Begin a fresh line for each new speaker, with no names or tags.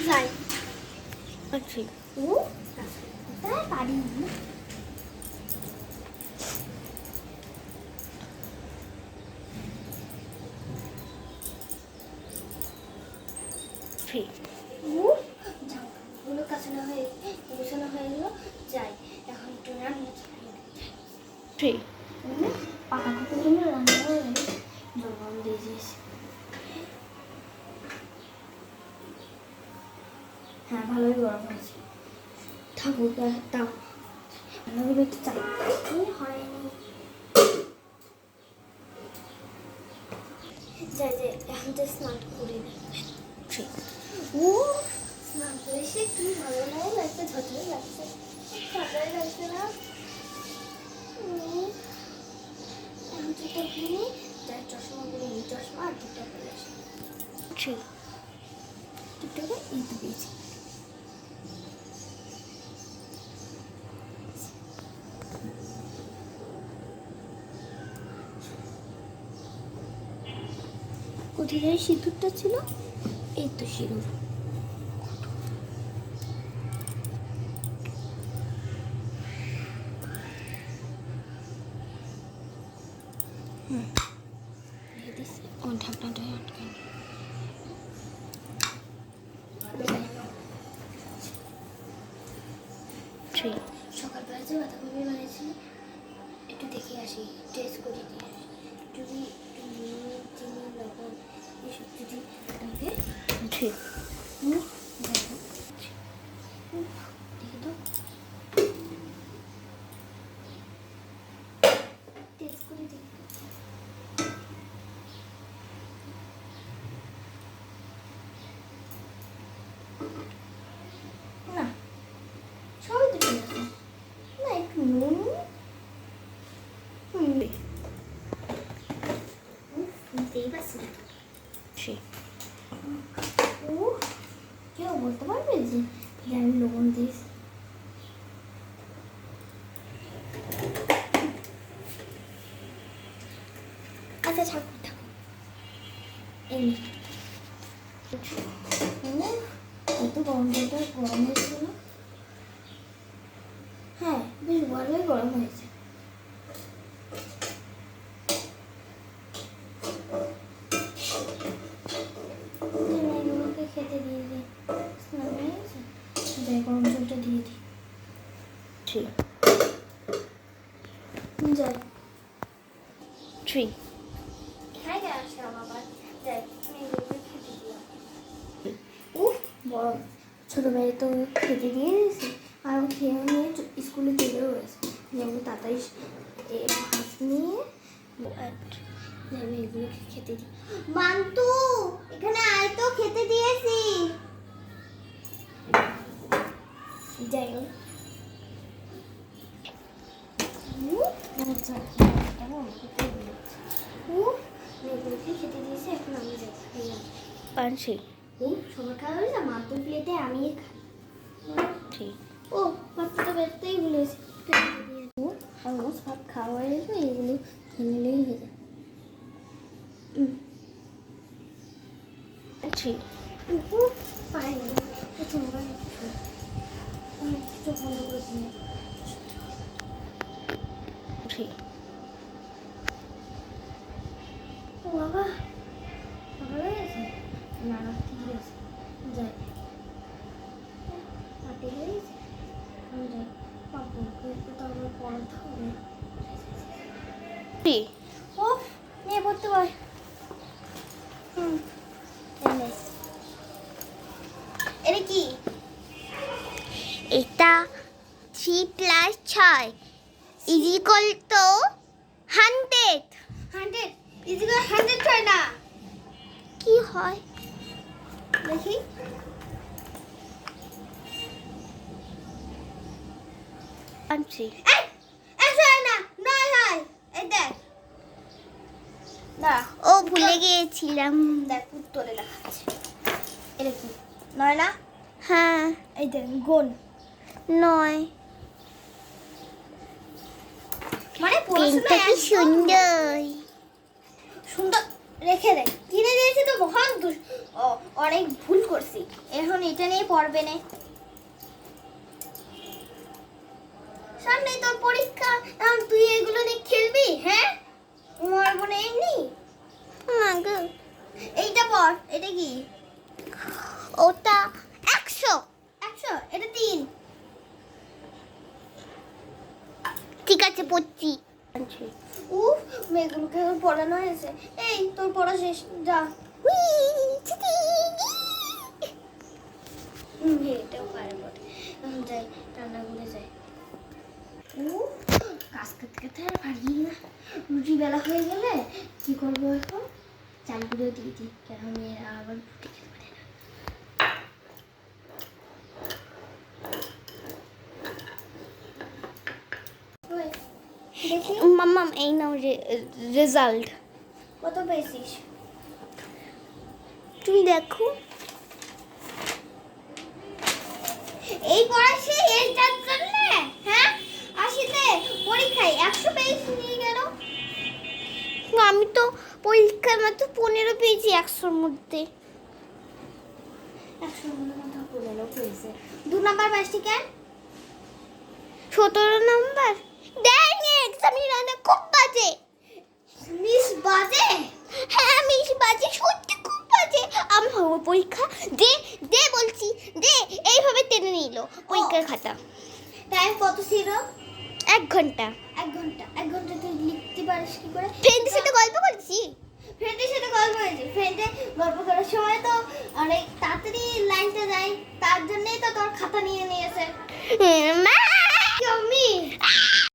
যাই।
আচ্ছা
ও তাই পারি
ঠিক
গুলো কাছানো হয়ে গোছানো হয়ে গেল। যাই এখন একটু রান্না
ঠিক
পাকা কুকুরগুলো রান্না হয়ে জল দিয়ে দিয়েছি। হ্যাঁ ভালোই গরম হয়েছে, থাকুক তাও রান্নাগুলো একটু চাই হয়নি। যাই যাই এখন তো স্নান করি না।
ঠিক
ও স্নান করে এসে একটু ভালো লাগছে, ঝরঝরে লাগছে, ঝরঝরে লাগছে না। এখন চুপটা কিনে যাই চশমা করে নিই, চশমা আর টিপটা করে আসি।
ঠিক
টিপটাকে এই তো পেয়েছি। কোথায় সিঁদুরটা ছিল? এই তো সিঁদুর।
ও ঢাকনাটা আটকে ঠিক
সকালবেলা যে বাঁধাকপি বানিয়েছি একটু দেখে আসি, টেস্ট করে দিয়ে আসি। যদি চিনি লবণ এসব যদি থাকে
ঠিক
দেখো দেখে তো টেস্ট করে দেখি। না সবই তো ঠিক আছে, না একটু নুন নিতেই পারছি না।
ঠিক
ও কেউ বলতে পারবে যে আমি লবণ দিয়েছি? আচ্ছা ঠাকুর ঠাকুর এমনি কত গরম জলটা গরম হয়েছিল না? হ্যাঁ বেশ ভালোই গরম হয়েছে। এগুলোকে খেতে দিয়ে দিই, স্নান হয়ে গেছে, যাই গরম জলটা দিয়ে দিই।
ঠিক
যাই
ঠিক
এখানে কেন আসলাম আবার? যাই আমি এগুলোকে খেতে দিলাম। উফ বড় ছোটো মেয়ে তো খেতে দিয়ে দিয়েছি, আর ও খেয়ে নিয়ে স্কুলে চলেও গেছে। যেমন তাড়াতাড়ি ভাত নিয়ে আমি এগুলোকে খেতে দিই। মান্তু এখানে আয় তো, খেতে দিয়েছি। যাই হোক এগুলোকে খেতে দিয়েছি, এখন আমি যাই খাইলাম।
পানছি
ও সবার খাওয়া হয়েছে, মাতুর প্লেটে আমি খাই।
ঠিক
ও ভাতটা তো বেরতেই ভুলেছি। ও অলমোস্ট ভাত খাওয়া হয়ে গেছে, এগুলো খেয়ে নিলেই হয়ে যায়।
ঠিক
পাইনি তোমরা চোখ বন্ধ করে দিই।
ঠিক
ও বাবা সকাল হয়ে গেছে, না না ঠিক আছে যাই রাতে হয়ে গেছে, আমি যাই পাপড়কে তো আমার পড়াতে হবে।
ঠিক
ও নিয়ে পড়তে পার। এটা কি?
এটা 3 + 6 = 100
100 ইজিকল 100 হয় না,
কি হয়
দেখি
পানছি
এই 100 হয় না, 9 হয়। এই দেখ না
ও ভুলে গিয়েছিলাম
দেখ উত্তরে লেখা আছে। এটা কি 9 না?
হ্যাঁ
এই দেখ গুণ
9
মানে
পেনটা কি সুন্দর
সুন্দর। রেখে দে, কিনে দিয়েছি তো মহান অনেক ভুল করছি, এখন এটা নিয়ে পড়বে না। সামনে তোর পরীক্ষা, এখন তুই এগুলো নিয়ে খেলবি? হ্যাঁ, মারবো না এমনি।
মাগো
এইটা পড়, এটা কি?
ওটা 100।
100, এটা 3।
ঠিক আছে পড়ছি।
আনছি।
উফ, মেয়েগুলোকে এখন পড়ানো হয়েছে। এই তোর পড়া শেষ, যা। এটাও পারে বটে। এখন যাই, রান্নাঘরে যাই। উফ, কাজ করতে করতে আর পারি না। রুটি বেলা হয়ে গেলে কি করবো এখন? চালগুলো দিয়ে দিই, কেন মেয়েরা আবার রুটি খেতে পারে না। ওই, দেখি
মাম্মা এই নাও রেজাল্ট।
কত পেয়েছিস?
তুমি দেখো।
এই পড়া সে এইটার জন্য, হ্যাঁ? 80তে পরীক্ষায় 100 পেয়েছি নিয়ে গেল।
আমি তো পরীক্ষায় মাত্র 15 পেয়েছি 100-র মধ্যে।
100 মতো 15 পেয়েছে। 2 নাম্বার পাইছি কেন?
17 নাম্বার। দেয়নি এক্সামিনারে, খুব বাজে।
মিস বাজে।
হ্যাঁ মিস বাজে, সত্যি খুব বাজে। আমি হবে পরীক্ষা দে দে বলছি, দে এইভাবে টেনে নিল পরীক্ষার খাতা।
টাইম কত ছিল?
1 ঘন্টা।
1 ঘন্টা। 1 ঘন্টা তুই লিখতে পারিস কি করে?
ফ্রেন্ডের সাথে গল্প করছি।
ফ্রেন্ডের সাথে গল্প হয়েছে, ফ্রেন্ডে গল্প করার সময় তো অনেক তাড়াতাড়ি লাইনটা যায়, তার জন্যই তো তোর খাতা নিয়ে নিয়েছে।
মা